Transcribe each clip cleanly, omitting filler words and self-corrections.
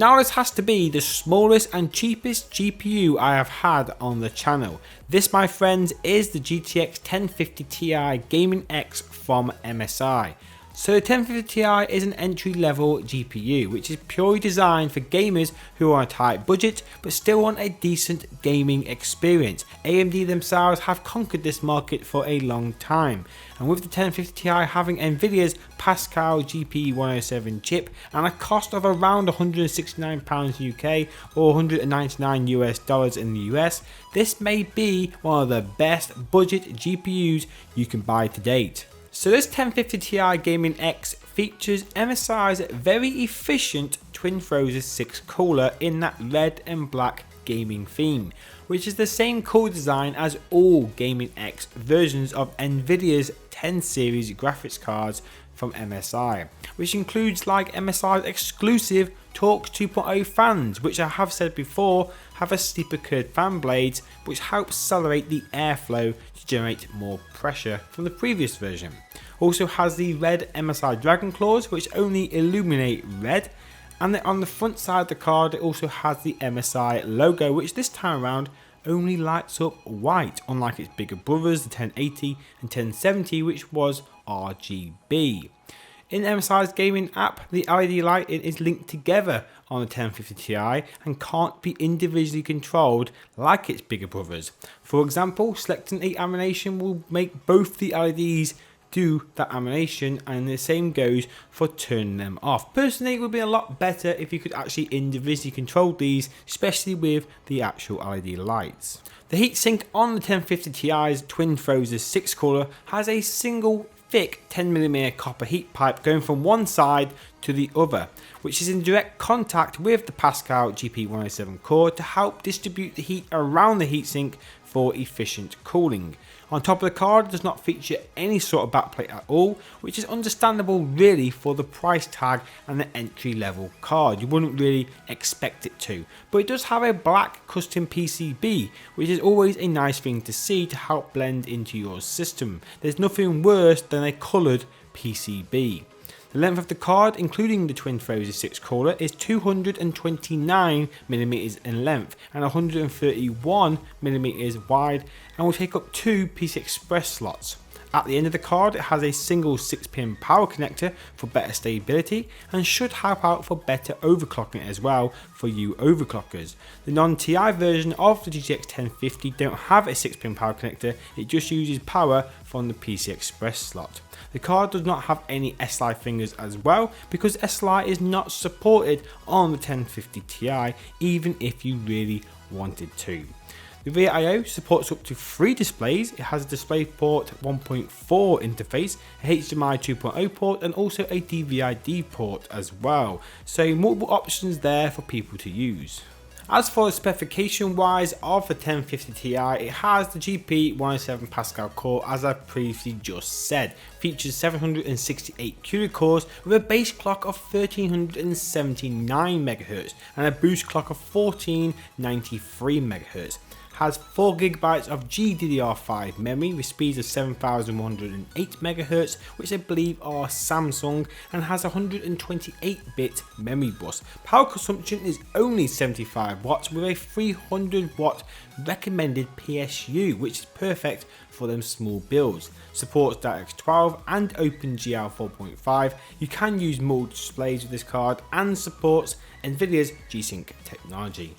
Now this has to be the smallest and cheapest GPU I have had on the channel. This, my friends, is the GTX 1050 Ti Gaming X from MSI. So the 1050 Ti is an entry level GPU which is purely designed for gamers who are on a tight budget but still want a decent gaming experience. AMD themselves have conquered this market for a long time, and with the 1050 Ti having Nvidia's Pascal GP107 chip and a cost of around £169 UK or $199 US in the US, this may be one of the best budget GPUs you can buy to date. So this 1050 Ti Gaming X features MSI's very efficient Twin Throzer 6 cooler in that red and black gaming theme, which is the same core design as all Gaming X versions of Nvidia's 10 series graphics cards from MSI, which includes like MSI's exclusive Torx 2.0 fans, which I have said before have a steeper curved fan blades which help accelerate the airflow to generate more pressure from the previous version. Also has the red MSI Dragon Claws which only illuminate red, and on the front side of the card it also has the MSI logo, which this time around only lights up white, unlike its bigger brothers the 1080 and 1070 which was RGB. In MSI's gaming app, the LED lighting is linked together on the 1050 Ti and can't be individually controlled like its bigger brothers. For example, selecting the animation will make both the LEDs do that animation, and the same goes for turning them off. Personally, it would be a lot better if you could actually individually control these, especially with the actual LED lights. The heatsink on the 1050 Ti's Twin Throzer 6 cooler has a single thick 10mm copper heat pipe going from one side to the other, which is in direct contact with the Pascal GP107 core to help distribute the heat around the heatsink for efficient cooling. On top of the card, it does not feature any sort of backplate at all, which is understandable really for the price tag and the entry level card. You wouldn't really expect it to, but it does have a black custom PCB, which is always a nice thing to see to help blend into your system. There's nothing worse than a coloured PCB. The length of the card, including the Twin Throzer 6 cooler, is 229mm in length and 131mm wide, and will take up 2 PCI Express slots. At the end of the card, it has a single 6-pin power connector for better stability and should help out for better overclocking as well for you overclockers. The non-TI version of the GTX 1050 don't have a 6-pin power connector, it just uses power from the PCI Express slot. The card does not have any SLI fingers as well, because SLI is not supported on the 1050 Ti even if you really wanted to. The rear I/O supports up to 3 displays. It has a DisplayPort 1.4 interface, a HDMI 2.0 port, and also a DVI-D port as well. So multiple options there for people to use. As for the specification wise of the 1050 Ti, it has the GP107 Pascal core as I previously just said. Features 768 CUDA cores with a base clock of 1379 MHz and a boost clock of 1493 MHz. Has 4GB of GDDR5 memory with speeds of 7108 MHz, which I believe are Samsung, and has 128-bit memory bus. Power consumption is only 75 watts with a 300 watt recommended PSU, which is perfect for them small builds. Supports DirectX 12 and OpenGL 4.5. You can use multiple displays with this card and supports Nvidia's G-Sync technology.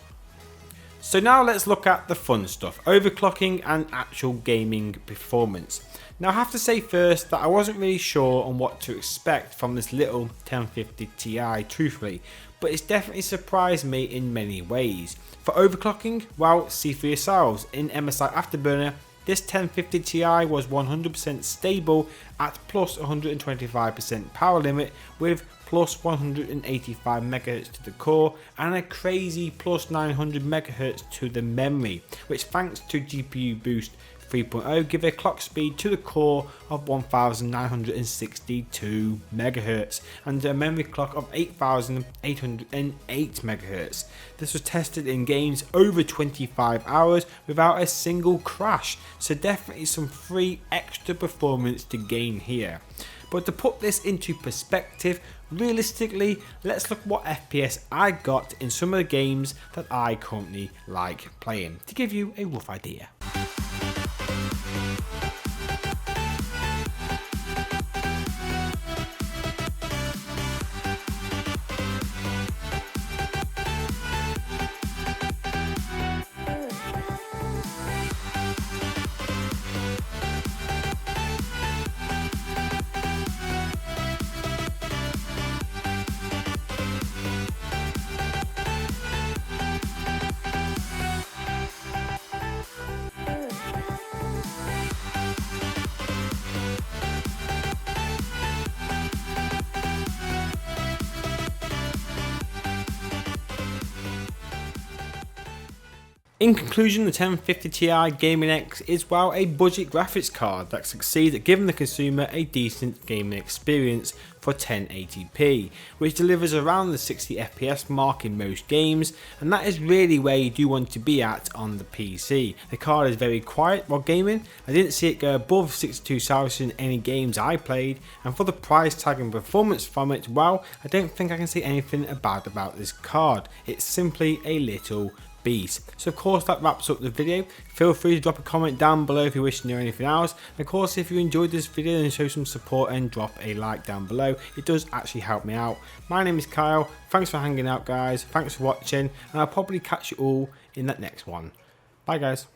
So now let's look at the fun stuff, overclocking and actual gaming performance. Now I have to say first that I wasn't really sure on what to expect from this little 1050 Ti truthfully, but it's definitely surprised me in many ways. For overclocking, well, see for yourselves. In MSI Afterburner, this 1050 Ti was 100% stable at plus 125% power limit with plus 185 MHz to the core and a crazy plus 900 MHz to the memory, which thanks to GPU boost 3.0 give a clock speed to the core of 1962 MHz and a memory clock of 8808 MHz. This was tested in games over 25 hours without a single crash, so definitely some free extra performance to gain here. But to put this into perspective, realistically, let's look what FPS I got in some of the games that I currently like playing, to give you a rough idea. In conclusion, the 1050 Ti Gaming X is, well, a budget graphics card that succeeds at giving the consumer a decent gaming experience for 1080p, which delivers around the 60 FPS mark in most games, and that is really where you do want to be at on the PC. The card is very quiet while gaming. I didn't see it go above 62,000 in any games I played, and for the price tag and performance from it, well, I don't think I can say anything bad about this card. It's simply a little beast. So of course that wraps up the video. Feel free to drop a comment down below if you wish to know anything else. And of course, if you enjoyed this video, then show some support and drop a like down below. It does actually help me out. My name is Kyle. Thanks for hanging out, guys. Thanks for watching, and I'll probably catch you all in that next one. Bye guys.